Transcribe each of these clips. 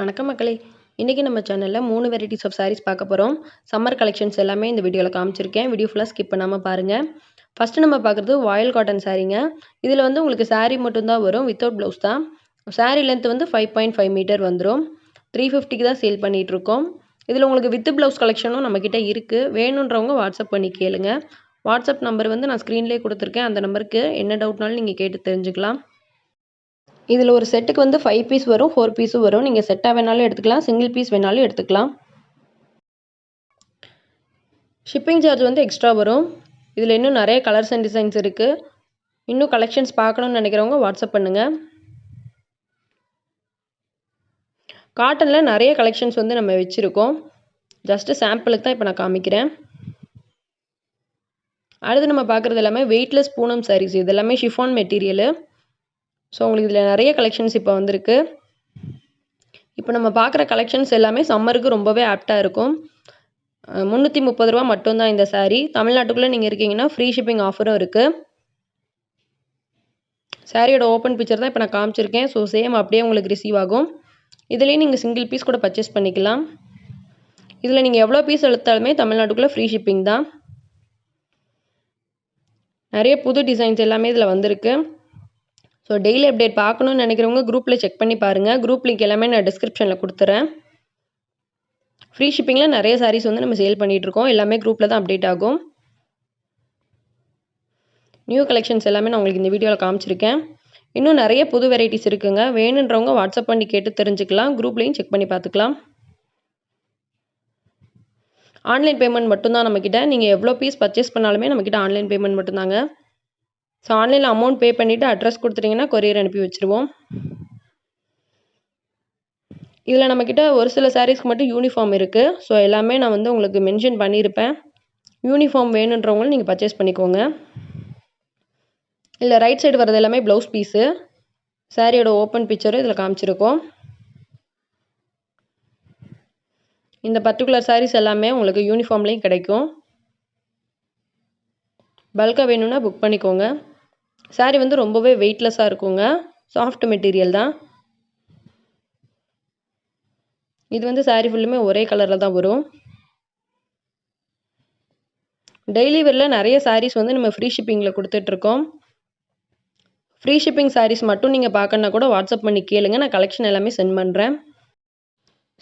வணக்கம் மக்களே. இன்றைக்கி நம்ம சேனலில் 3 வெரைட்டிஸ் ஆஃப் சாரீஸ் பார்க்க போகிறோம். சம்மர் கலெக்ஷன்ஸ் எல்லாமே இந்த வீடியோவில் காமிச்சிருக்கேன். வீடியோ ஃபுல்லாக ஸ்கிப் பண்ணாமல் பாருங்கள். ஃபஸ்ட்டு நம்ம பார்க்குறது வாயில் காட்டன் சாரீங்க. இதில் வந்து உங்களுக்கு சாரீ மட்டும்தான் வரும், வித்தவுட் ப்ளவுஸ் தான். சாரீ லென்த் வந்து 5.5 மீட்டர் வந்துடும். 350க்கு தான் சேல் பண்ணிகிட்ருக்கோம். இதில் உங்களுக்கு வித் ப்ளவுஸ் கலெக்ஷனும் நம்மக்கிட்ட இருக்குது. வேணுன்றவங்க வாட்ஸ்அப் பண்ணி கேளுங்க. வாட்ஸ்அப் நம்பர் வந்து நான் ஸ்க்ரீன்லேயே கொடுத்துருக்கேன். அந்த நம்பருக்கு என்ன டவுட்னாலும் நீங்கள் கேட்டு தெரிஞ்சுக்கலாம். இதில் ஒரு செட்டுக்கு வந்து 5 பீஸ் வரும், 4 பீஸும் வரும். நீங்கள் செட்டாக வேணாலும் எடுத்துக்கலாம், சிங்கிள் பீஸ் வேணாலும் எடுத்துக்கலாம். ஷிப்பிங் சார்ஜ் வந்து எக்ஸ்ட்ரா வரும். இதில் இன்னும் நிறைய கலர்ஸ் அண்ட் டிசைன்ஸ் இருக்குது. இன்னும் கலெக்ஷன்ஸ் பார்க்கணுன்னு நினைக்கிறவங்க வாட்ஸ்அப் பண்ணுங்கள். காட்டனில் நிறைய கலெக்ஷன்ஸ் வந்து நம்ம வச்சுருக்கோம். ஜஸ்ட்டு சாம்பிளுக்கு தான் இப்போ நான் காமிக்கிறேன். அடுத்து நம்ம பார்க்குறது எல்லாமே வெயிட்லெஸ் பூனம் சாரீஸ். இது எல்லாமே ஷிஃபான் மெட்டீரியலு. ஸோ உங்களுக்கு இதில் நிறைய கலெக்ஷன்ஸ் இப்போ வந்திருக்கு. இப்போ நம்ம பார்க்குற கலெக்ஷன்ஸ் எல்லாமே சம்மருக்கு ரொம்பவே ஆப்டாக இருக்கும். 330 ரூபா மட்டும்தான் இந்த சாரீ. தமிழ்நாட்டுக்குள்ளே நீங்கள் இருக்கீங்கன்னா ஃப்ரீ ஷிப்பிங் ஆஃபரும் இருக்குது. சாரியோட ஓப்பன் பிக்சர் தான் இப்போ நான் காமிச்சிருக்கேன். ஸோ சேம் அப்படியே உங்களுக்கு ரிசீவ் ஆகும். இதுலேயே நீங்கள் சிங்கிள் பீஸ் கூட பர்ச்சேஸ் பண்ணிக்கலாம். இதில் நீங்கள் எவ்வளோ பீஸ் எடுத்தாலுமே தமிழ்நாட்டுக்குள்ளே ஃப்ரீ ஷிப்பிங் தான். நிறைய புது டிசைன்ஸ் எல்லாமே இதில் வந்திருக்கு. ஸோ டெய்லி அப்டேட் பார்க்கணுன்னு நினைக்கிறவங்க குரூப்பில் செக் பண்ணி பாருங்கள். குரூப் லிங்க் எல்லாமே நான் டிஸ்கிரிப்ஷனில் கொடுத்துறேன். ஃப்ரீ ஷிப்பிங்கில் நிறைய சாரீஸ் வந்து நம்ம சேல் பண்ணிகிட்ருக்கோம். எல்லாமே குரூப்பில் தான் அப்டேட் ஆகும். நியூ கலெக்ஷன்ஸ் எல்லாமே நான் உங்களுக்கு இந்த வீடியோவில் காமிச்சிருக்கேன். இன்னும் நிறைய புது வெரைட்டிஸ் இருக்குங்க. வேணுன்றவங்க வாட்ஸ்அப் பண்ணி கேட்டு தெரிஞ்சுக்கலாம். குரூப்லேயும் செக் பண்ணி பார்த்துக்கலாம். ஆன்லைன் பேமெண்ட் மட்டும்தான் நம்மக்கிட்ட. நீங்கள் எவ்வளோ பீஸ் பர்ச்சேஸ் பண்ணாலுமே நம்மக்கிட்ட ஆன்லைன் பேமெண்ட் மட்டும்தாங்க. ஸோ ஆன்லைனில் அமௌண்ட் பே பண்ணிவிட்டு அட்ரஸ் கொடுத்துட்டிங்கன்னா கொரியர் அனுப்பி வச்சுருவோம். இதில் நம்மக்கிட்ட ஒரு சில சாரீஸ்க்கு மட்டும் யூனிஃபார்ம் இருக்குது. ஸோ எல்லாமே நான் வந்து உங்களுக்கு மென்ஷன் பண்ணியிருப்பேன். யூனிஃபார்ம் வேணுன்றவங்களும் நீங்கள் பர்ச்சேஸ் பண்ணிக்கோங்க. இல்லை ரைட் சைடு வர்றது எல்லாமே ப்ளவுஸ் பீஸு. சாரியோட ஓப்பன் பிக்சரும் இதில் காமிச்சிருக்கோம். இந்த பர்டிகுலர் சாரீஸ் எல்லாமே உங்களுக்கு யூனிஃபார்ம்லேயும் கிடைக்கும். பல்காக வேணும்னா புக் பண்ணிக்கோங்க. சாரீ வந்து ரொம்பவே வெயிட்லெஸ்ஸாக இருக்குங்க. சாஃப்ட் மெட்டீரியல் தான். இது வந்து சாரீ ஃபுல்லுமே ஒரே கலரில் தான் வரும். டெய்லி வேரில் நிறைய சாரீஸ் வந்து நம்ம ஃப்ரீ ஷிப்பிங்கில் கொடுத்துட்ருக்கோம். ஃப்ரீ ஷிப்பிங் சாரீஸ் மட்டும் நீங்கள் பார்க்கணுன்னா கூட வாட்ஸ்அப் பண்ணி கேளுங்க. நான் கலெக்ஷன் எல்லாமே சென்ட் பண்ணுறேன்.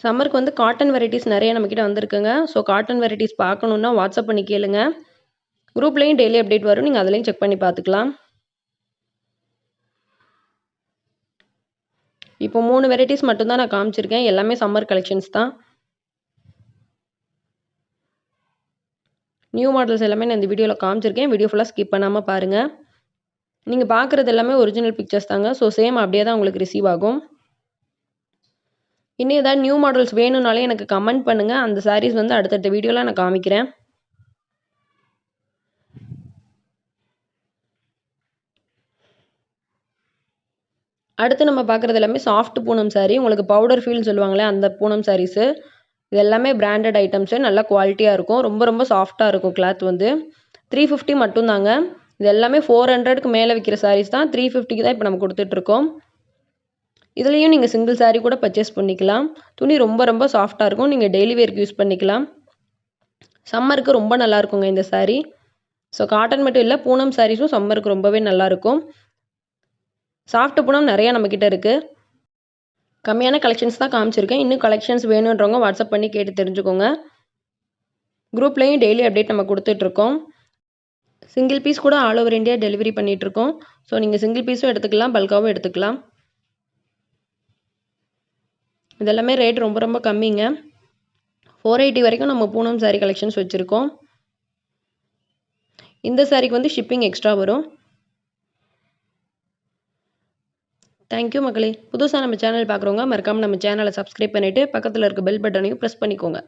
சம்மருக்கு வந்து காட்டன் வெரைட்டிஸ் நிறைய நம்மக்கிட்ட வந்திருக்குங்க. ஸோ காட்டன் வெரைட்டிஸ் பார்க்கணுன்னா வாட்ஸ்அப் பண்ணி கேளுங்க. குரூப்லேயும் டெய்லி அப்டேட் வரும். நீங்கள் அதுலேயும் செக் பண்ணி பார்த்துக்கலாம். இப்போ 3 வெரைட்டிஸ் மட்டும்தான் நான் காமிச்சிருக்கேன். எல்லாமே சம்மர் கலெக்ஷன்ஸ் தான். நியூ மாடல்ஸ் எல்லாமே நான் இந்த வீடியோவில் காமிச்சிருக்கேன். வீடியோ ஃபுல்லாக ஸ்கிப் பண்ணாமல் பாருங்கள். நீங்கள் பார்க்குறது எல்லாமே ஒரிஜினல் பிக்சர்ஸ் தாங்க. ஸோ சேம் அப்படியே தான் உங்களுக்கு ரிசீவ் ஆகும். இன்னும் ஏதாவது நியூ மாடல்ஸ் வேணும்னாலே எனக்கு கமெண்ட் பண்ணுங்கள். அந்த சாரீஸ் வந்து அடுத்தடுத்த வீடியோவில் நான் காமிக்கிறேன். அடுத்து நம்ம பார்க்குறது எல்லாமே சாஃப்ட் பூனம் சாரீ. உங்களுக்கு பவுடர் ஃபீல்னு சொல்லுவாங்களே அந்த பூனம் சாரீஸு. இது எல்லாமே பிராண்டட் ஐட்டம்ஸு. நல்லா குவாலிட்டியாக இருக்கும். ரொம்ப ரொம்ப சாஃப்டாக இருக்கும் கிளாத் வந்து. 350 மட்டும்தாங்க. இது எல்லாமே 400க்கு மேலே விற்கிற சாரீஸ் தான். 350க்கு தான் இப்போ நம்ம கொடுத்துட்ருக்கோம். இதுலேயும் நீங்கள் சிங்கிள் சாரீ கூட பர்ச்சேஸ் பண்ணிக்கலாம். துணி ரொம்ப ரொம்ப சாஃப்டாக இருக்கும். நீங்கள் டெய்லி வேர்க்கு யூஸ் பண்ணிக்கலாம். சம்மருக்கு ரொம்ப நல்லாயிருக்குங்க இந்த சாரீ. ஸோ காட்டன் மட்டும் இல்லை, பூனம் சாரீஸும் சம்மருக்கு ரொம்பவே நல்லாயிருக்கும். சாஃப்ட் பூனம் நிறையா நம்மக்கிட்ட இருக்குது. கம்மியான கலெக்ஷன்ஸ் தான் காமிச்சிருக்கேன். இன்னும் கலெக்ஷன்ஸ் வேணுன்றவங்க வாட்ஸ்அப் பண்ணி கேட்டு தெரிஞ்சுக்கோங்க. குரூப்லேயும் டெய்லி அப்டேட் நம்ம கொடுத்துட்ருக்கோம். சிங்கிள் பீஸ் கூட ஆல் ஓவர் இந்தியா டெலிவரி பண்ணிகிட்ருக்கோம். ஸோ நீங்கள் சிங்கிள் பீஸும் எடுத்துக்கலாம், பல்காகவும் எடுத்துக்கலாம். இதெல்லாமே ரேட் ரொம்ப ரொம்ப கம்மிங்க. 480 வரைக்கும் நம்ம பூனம் சாரீ கலெக்ஷன்ஸ் வச்சுருக்கோம். இந்த சாரீக்கு வந்து ஷிப்பிங் எக்ஸ்ட்ரா வரும். தேங்க்யூ மக்களே. புதுசாக நம்ம சேனல் பார்க்குறவங்க மறக்காமல் நம்ம சேனலை சப்ஸ்கிரைப் பண்ணிவிட்டு பக்கத்தில் இருக்க பெல் பட்டனையும் ப்ரெஸ் பண்ணிக்கோங்க.